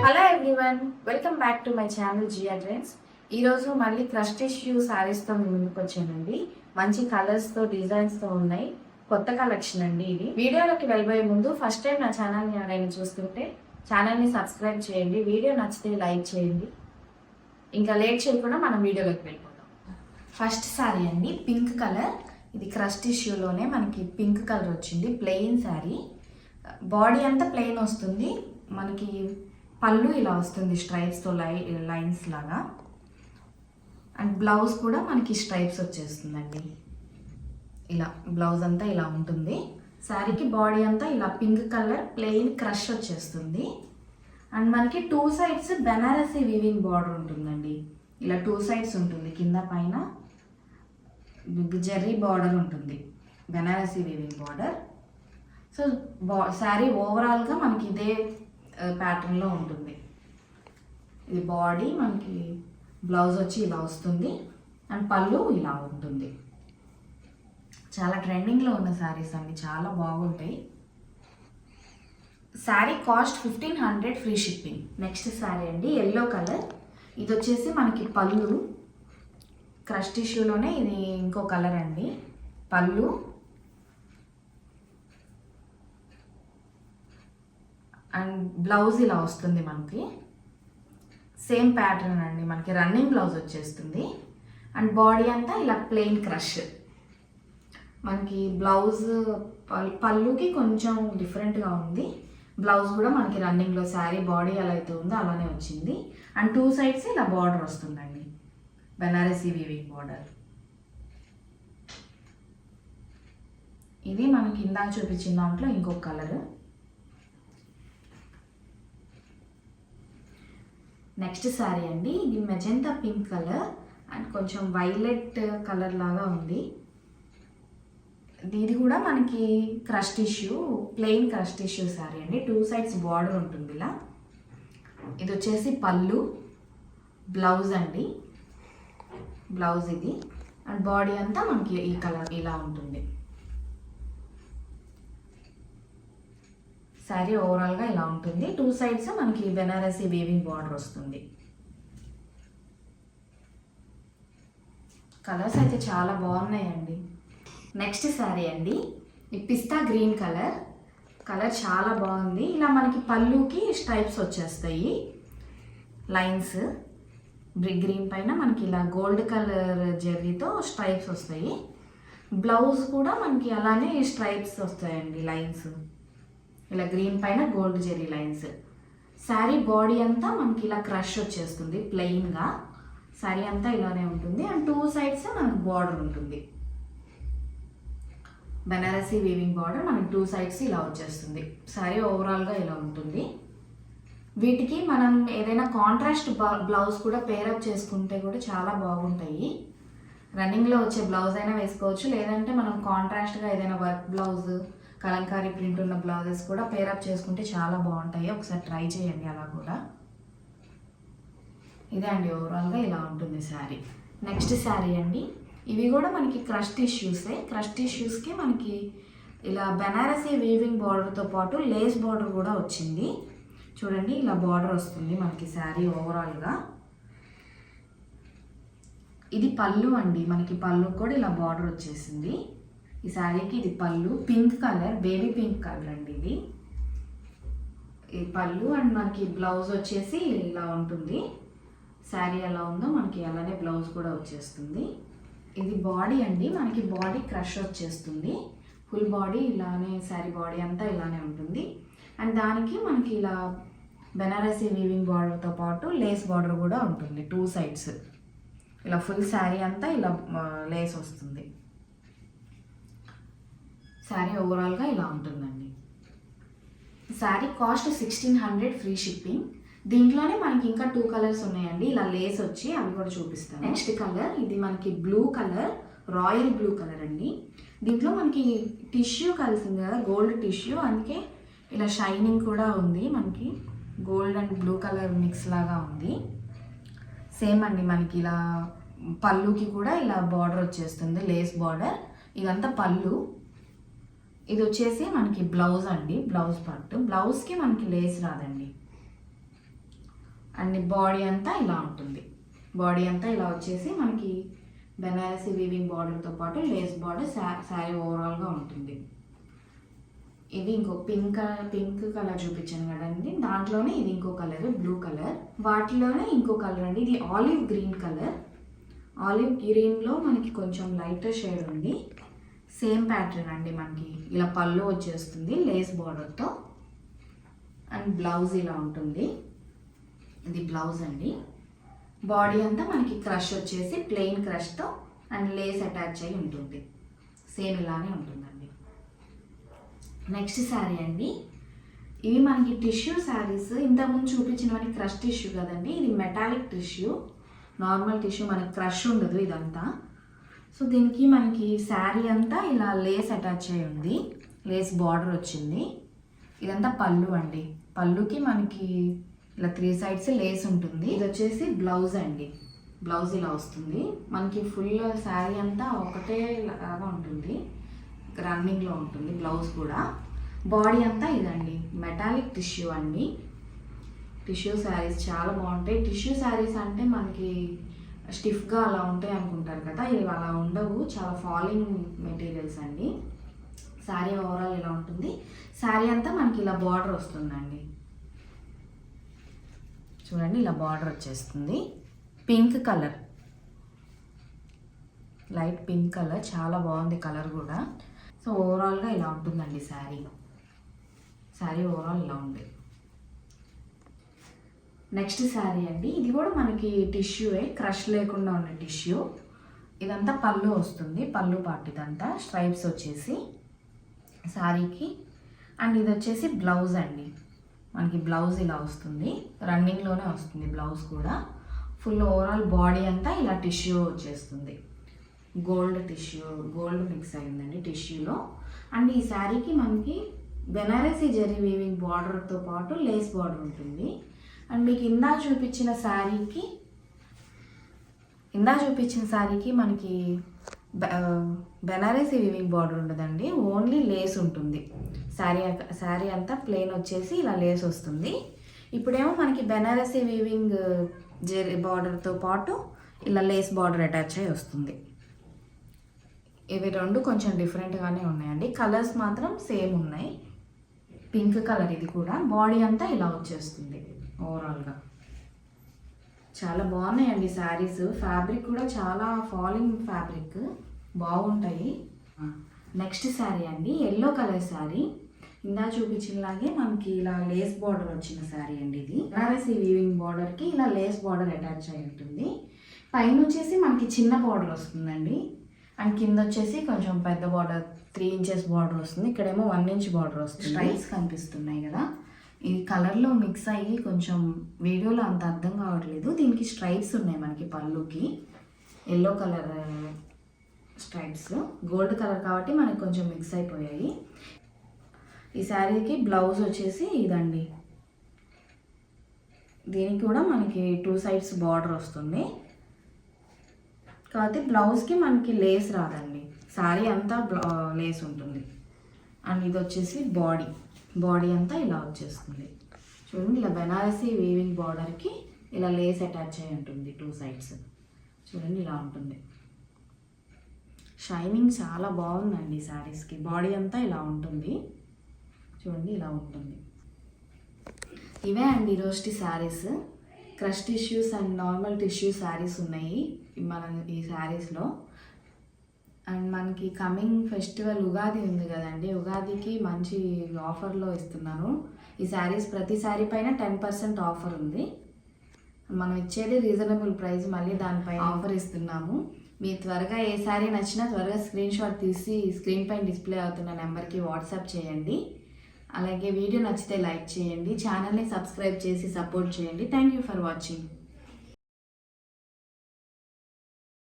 Hello everyone, welcome back to my channel Jia Trends. ఈరోజు మళ్ళీ crush tissue శారీస్తో ముందుకు వచ్చానండి. మంచి కలర్స్తో డిజైన్స్తో ఉన్నాయి. కొత్త కలెక్షన్ అండి ఇది. వీడియోలోకి వెళ్ళబోయే ముందు ఫస్ట్ టైం నా ఛానల్ని ఎవరైనా చూస్తుంటే ఛానల్ని సబ్స్క్రైబ్ చేయండి. వీడియో నచ్చితే లైక్ చేయండి. ఇంకా లేట్ చేయకుండా మనం వీడియోలోకి వెళ్ళిపోతాం. ఫస్ట్ శారీ అండి, పింక్ కలర్. ఇది క్రష్ టిష్యూలోనే మనకి పింక్ కలర్ వచ్చింది. ప్లెయిన్ శారీ, బాడీ అంతా ప్లెయిన్ వస్తుంది. మనకి పళ్ళు ఇలా వస్తుంది స్ట్రైప్స్తో లైన్స్ లాగా. అండ్ బ్లౌజ్ కూడా మనకి స్ట్రైప్స్ వచ్చేస్తుందండి. ఇలా బ్లౌజ్ అంతా ఇలా ఉంటుంది. శారీకి బాడీ అంతా ఇలా పింక్ కలర్ ప్లెయిన్ క్రష్ వచ్చేస్తుంది. అండ్ మనకి 2 సైడ్స్ బెనారసీ వీవింగ్ బార్డర్ ఉంటుందండి. ఇలా 2 సైడ్స్ ఉంటుంది, కింద పైన జెర్రీ బార్డర్ ఉంటుంది, Banarasi weaving border. So sari ఓవరాల్గా మనకి ఇదే ప్యాటర్న్లో ఉంటుంది. ఇది బాడీ, మనకి బ్లౌజ్ వచ్చి ఇలా వస్తుంది. అండ్ పళ్ళు ఇలా ఉంటుంది. చాలా ట్రెండింగ్లో ఉన్న శారీస్ అండి, చాలా బాగుంటాయి. Sari cost 1500, free shipping. Next sari అండి, ఎల్లో కలర్. ఇది వచ్చేసి మనకి పళ్ళు, క్రష్ టిష్యూలోనే ఇది ఇంకో కలర్ అండి. పళ్ళు అండ్ బ్లౌజ్ ఇలా వస్తుంది మనకి. సేమ్ ప్యాటర్న్ అండి, మనకి రన్నింగ్ బ్లౌజ్ వచ్చేస్తుంది. అండ్ బాడీ అంతా ఇలా ప్లెయిన్ క్రష్. మనకి బ్లౌజ్ పళ్ళుకి కొంచెం డిఫరెంట్గా ఉంది. బ్లౌజ్ కూడా మనకి రన్నింగ్లో శారీ బాడీ ఎలా అయితే ఉందో అలానే వచ్చింది. అండ్ 2 సైడ్స్ ఇలా బార్డర్ వస్తుందండి, బెనారసీ వీవింగ్ బార్డర్. ఇది మనకి ఇందాక చూపించిన దాంట్లో ఇంకొక కలర్. నెక్స్ట్ శారీ అండి, ఇది మెజెంతా పింక్ కలర్ అండ్ కొంచెం వైలెట్ కలర్ లాగా ఉంది. ఇది కూడా మనకి crush tissue, plain crush tissue sari అండి. 2 సైడ్స్ బార్డర్ ఉంటుంది ఇలా. ఇది వచ్చేసి పళ్ళు, బ్లౌజ్ అండి, బ్లౌజ్ ఇది. అండ్ బాడీ అంతా మనకి ఈ కలర్ ఇలా ఉంటుంది. శారీ ఓవరాల్గా ఇలా ఉంటుంది. 2 సైడ్స్ మనకి బెనారసీ వీవింగ్ బార్డర్ వస్తుంది. కలర్స్ అయితే చాలా బాగున్నాయండి. నెక్స్ట్ శారీ అండి, ఈ పిస్తా గ్రీన్ కలర్. కలర్ చాలా బాగుంది. ఇలా మనకి పళ్ళుకి స్ట్రైప్స్ వచ్చేస్తాయి, లైన్స్. గ్రీన్ పైన మనకి ఇలా గోల్డ్ కలర్ జెర్రీతో స్ట్రైప్స్ వస్తాయి. బ్లౌజ్ కూడా మనకి అలానే స్ట్రైప్స్ వస్తాయండి, లైన్స్. ఇలా గ్రీన్ పైన gold Jerry lines. Sari body అంతా మనకి ఇలా క్రష్ వచ్చేస్తుంది ప్లెయిన్గా. శారీ అంతా ఇలానే ఉంటుంది. అండ్ 2 సైడ్స్ మనకు బార్డర్ ఉంటుంది, బెనారసీ వీవింగ్ బార్డర్. మనకి 2 సైడ్స్ ఇలా వచ్చేస్తుంది. శారీ ఓవరాల్గా ఇలా ఉంటుంది. వీటికి మనం ఏదైనా కాంట్రాస్ట్ బ్లౌజ్ కూడా పేరప్ చేసుకుంటే కూడా చాలా బాగుంటాయి. రన్నింగ్లో వచ్చే బ్లౌజ్ అయినా వేసుకోవచ్చు, లేదంటే మనం కాంట్రాస్ట్గా ఏదైనా వర్క్ బ్లౌజ్, కలంకారీ ప్రింట్ ఉన్న బ్లౌజెస్ కూడా పేరప్ చేసుకుంటే చాలా బాగుంటాయి. ఒకసారి ట్రై చేయండి అలా కూడా. ఇదే అండి ఓవరాల్గా ఇలా ఉంటుంది శారీ. నెక్స్ట్ శారీ అండి, ఇవి కూడా మనకి క్రష్ టిష్యూసే. క్రష్ టిష్యూస్కి మనకి ఇలా బెనారసీ వీవింగ్ బార్డర్తో పాటు లేస్ బార్డర్ కూడా వచ్చింది. చూడండి, ఇలా బార్డర్ వస్తుంది మనకి శారీ ఓవరాల్గా. ఇది పళ్ళు అండి, మనకి పళ్ళు కూడా ఇలా బార్డర్ వచ్చేసింది. ఈ శారీకి ఇది పళ్ళు, pink colour, baby pink colour అండి ఇది. ఈ పళ్ళు. అండ్ మనకి బ్లౌజ్ వచ్చేసి ఇలా ఉంటుంది. శారీ ఎలా ఉందో మనకి అలానే బ్లౌజ్ కూడా వచ్చేస్తుంది. ఇది బాడీ అండి, మనకి బాడీ క్రష్ వచ్చేస్తుంది. ఫుల్ బాడీ ఇలానే, శారీ బాడీ అంతా ఇలానే ఉంటుంది. అండ్ దానికి మనకి ఇలా బెనారసీ వీవింగ్ బార్డర్తో పాటు లేస్ బార్డర్ కూడా ఉంటుంది 2 సైడ్స్. ఇలా ఫుల్ శారీ అంతా ఇలా లేస్ వస్తుంది. శారీ ఓవరాల్గా ఇలా ఉంటుందండి. Sari cost 1600, free shipping. దీంట్లోనే మనకి ఇంకా 2 కలర్స్ ఉన్నాయండి, ఇలా లేస్ వచ్చి, అవి కూడా చూపిస్తాను. నెక్స్ట్ కలర్, ఇది మనకి blue colour, royal blue colour అండి. దీంట్లో మనకి టిష్యూ కలిసింది కదా, గోల్డ్ టిష్యూ, అందుకే ఇలా షైనింగ్ కూడా ఉంది. మనకి gold and blue colour mix లాగా ఉంది. సేమ్ అండి, మనకి ఇలా పళ్ళుకి కూడా ఇలా బార్డర్ వచ్చేస్తుంది, లేస్ బార్డర్. ఇదంతా పళ్ళు. ఇది వచ్చేసి మనకి బ్లౌజ్ అండి, బ్లౌజ్ పార్ట్. బ్లౌజ్కి మనకి లేస్ రాదండి, అండ్ బాడీ అంతా ఇలా ఉంటుంది. బాడీ అంతా ఇలా వచ్చేసి మనకి బెనారసీ వీవింగ్ బార్డర్తో పాటు లేస్ బార్డర్ శారీ ఓవరాల్గా ఉంటుంది. ఇది ఇంకో పింక్ కలర్ చూపించాను కదండి, దాంట్లోనే ఇది ఇంకో కలర్ బ్లూ కలర్, వాటిలోనే ఇంకో కలర్ అండి, ఇది ఆలివ్ గ్రీన్ కలర్. ఆలివ్ గ్రీన్లో మనకి కొంచెం లైటర్ షేడ్ ఉంది. సేమ్ ప్యాటర్న్ అండి, మనకి ఇలా పళ్ళు వచ్చేస్తుంది లేస్ బార్డర్తో. అండ్ బ్లౌజ్ ఇలా ఉంటుంది. ఇది బ్లౌజ్ అండి. బాడీ అంతా మనకి క్రష్ వచ్చేసి ప్లెయిన్ క్రష్తో అండ్ లేస్ అటాచ్ అయి ఉంటుంది. సేమ్ ఇలానే ఉంటుందండి. నెక్స్ట్ శారీ అండి, ఇవి మనకి టిష్యూ శారీస్. ఇంతకుముందు చూపించినవన్నీ క్రష్ టిష్యూ కదండి, ఇది మెటాలిక్ టిష్యూ. నార్మల్ టిష్యూ మనకి క్రష్ ఉండదు ఇదంతా. సో దీనికి మనకి శారీ అంతా ఇలా లేస్ అటాచ్ అయి ఉంది, లేస్ బార్డర్ వచ్చింది. ఇదంతా పళ్ళు అండి. పళ్ళుకి మనకి ఇలా 3 sides లేస్ ఉంటుంది. ఇది వచ్చేసి బ్లౌజ్ అండి. బ్లౌజ్ ఇలా వస్తుంది. మనకి ఫుల్ శారీ అంతా ఒకటే లాగా ఉంటుంది, రన్నింగ్లో ఉంటుంది బ్లౌజ్ కూడా. బాడీ అంతా ఇదండి, మెటాలిక్ టిష్యూ అండి. టిష్యూ శారీస్ చాలా బాగుంటాయి. టిష్యూ శారీస్ అంటే మనకి స్టిఫ్గా అలా ఉంటాయి అనుకుంటారు కదా, ఇవి అలా ఉండవు. చాలా ఫాలింగ్ మెటీరియల్స్ అండి. శారీ ఓవరాల్ ఇలా ఉంటుంది. శారీ అంతా మనకి ఇలా బార్డర్ వస్తుందండి. చూడండి, ఇలా బార్డర్ వచ్చేస్తుంది. Pink colour, light pink colour, చాలా బాగుంది కలర్ కూడా. సో ఓవరాల్గా ఇలా ఉంటుందండి శారీ ఓవరాల్ ఇలా ఉంది. నెక్స్ట్ శారీ అండి, ఇది కూడా మనకి టిష్యూయే, క్రష్ లేకుండా ఉన్న టిష్యూ. ఇదంతా పళ్ళు వస్తుంది, పళ్ళు పార్ట్ ఇదంతా స్ట్రైప్స్ వచ్చేసి శారీకి. అండ్ ఇది వచ్చేసి బ్లౌజ్ అండి. మనకి బ్లౌజ్ ఇలా వస్తుంది, రన్నింగ్లోనే వస్తుంది బ్లౌజ్ కూడా. ఫుల్ ఓవరాల్ బాడీ అంతా ఇలా టిష్యూ వచ్చేస్తుంది. గోల్డ్ మిక్స్ అయిందండి టిష్యూలో. అండ్ ఈ శారీకి మనకి బెనారసీ జరీ వీవింగ్ బార్డర్తో పాటు లేస్ బార్డర్ ఉంటుంది. అండ్ మీకు ఇందా చూపించిన శారీకి మనకి బెనారసీ వీవింగ్ బార్డర్ ఉండదండి, ఓన్లీ లేస్ ఉంటుంది. శారీ అంతా ప్లెయిన్ వచ్చేసి ఇలా లేస్ వస్తుంది. ఇప్పుడేమో మనకి బెనారసీ వీవింగ్ జరీ బార్డర్తో పాటు ఇలా లేస్ బార్డర్ అటాచ్ అయి వస్తుంది. ఇవి రెండు కొంచెం డిఫరెంట్గానే ఉన్నాయండి. కలర్స్ మాత్రం సేమ్ ఉన్నాయి. పింక్ కలర్ ఇది కూడా. బాడీ అంతా ఇలా వచ్చేస్తుంది ఓవరాల్గా. చాలా బాగున్నాయండి శారీస్. ఫ్యాబ్రిక్ కూడా చాలా ఫాలింగ్ ఫ్యాబ్రిక్, బాగుంటాయి. నెక్స్ట్ శారీ అండి, ఎల్లో కలర్ శారీ. ఇందా చూపించినలాగే మనకి ఇలా లేస్ బార్డర్ వచ్చిన శారీ అండి ఇది. బెనారసీ వీవింగ్ బార్డర్కి ఇలా లేస్ బార్డర్ అటాచ్ అయి ఉంటుంది. పైన వచ్చేసి మనకి చిన్న బార్డర్ వస్తుందండి, అండ్ కింద వచ్చేసి కొంచెం పెద్ద బార్డర్ 3 inches బార్డర్ వస్తుంది. ఇక్కడేమో 1 inch బార్డర్ వస్తుంది. స్ట్రైప్స్ కనిపిస్తున్నాయి కదా, ఇది కలర్లో మిక్స్ అయ్యి కొంచెం వీడియోలో అంత అర్థం కావట్లేదు. దీనికి స్ట్రైప్స్ ఉన్నాయి మనకి పళ్ళుకి, yellow colour stripes, gold colour కాబట్టి మనకి కొంచెం మిక్స్ అయిపోయాయి. ఈ శారీకి బ్లౌజ్ వచ్చేసి ఇదండి. దీనికి కూడా మనకి 2 sides బార్డర్ వస్తుంది. కాకపోతే బ్లౌజ్కి మనకి లేస్ రాదండి, శారీ అంతా లేస్ ఉంటుంది. అండ్ ఇది వచ్చేసి బాడీ అంతా ఇలా వచ్చేస్తుంది. చూడండి, ఇలా బెనారసీ వీవింగ్ బార్డర్కి ఇలా లేస్ అటాచ్ అయి ఉంటుంది 2 sides. చూడండి, ఇలా ఉంటుంది. షైనింగ్ చాలా బాగుందండి శారీస్కి. బాడీ అంతా ఇలా ఉంటుంది. చూడండి, ఇలా ఉంటుంది. ఇవే అండి ఈరోజు saris. Crush tissues and normal tissue saris ఉన్నాయి మన ఈ శారీస్లో. అండ్ మనకి కమింగ్ ఫెస్టివల్ ఉగాది ఉంది కదండి, ఉగాదికి మంచి ఆఫర్లో ఇస్తున్నాను. ఈ శారీస్ ప్రతి శారీ పైన 10% ఆఫర్ ఉంది. మనం ఇచ్చేది రీజనబుల్ ప్రైస్, మళ్ళీ దానిపై ఆఫర్ ఇస్తున్నాము. మీరు త్వరగా ఏ శారీ నచ్చినా త్వరగా స్క్రీన్ షాట్ తీసి స్క్రీన్ పైన డిస్ప్లే అవుతున్న నెంబర్కి వాట్సాప్ చేయండి. అలాగే వీడియో నచ్చితే లైక్ చేయండి, ఛానల్ని సబ్స్క్రైబ్ చేసి సపోర్ట్ చేయండి. Thank you for watching.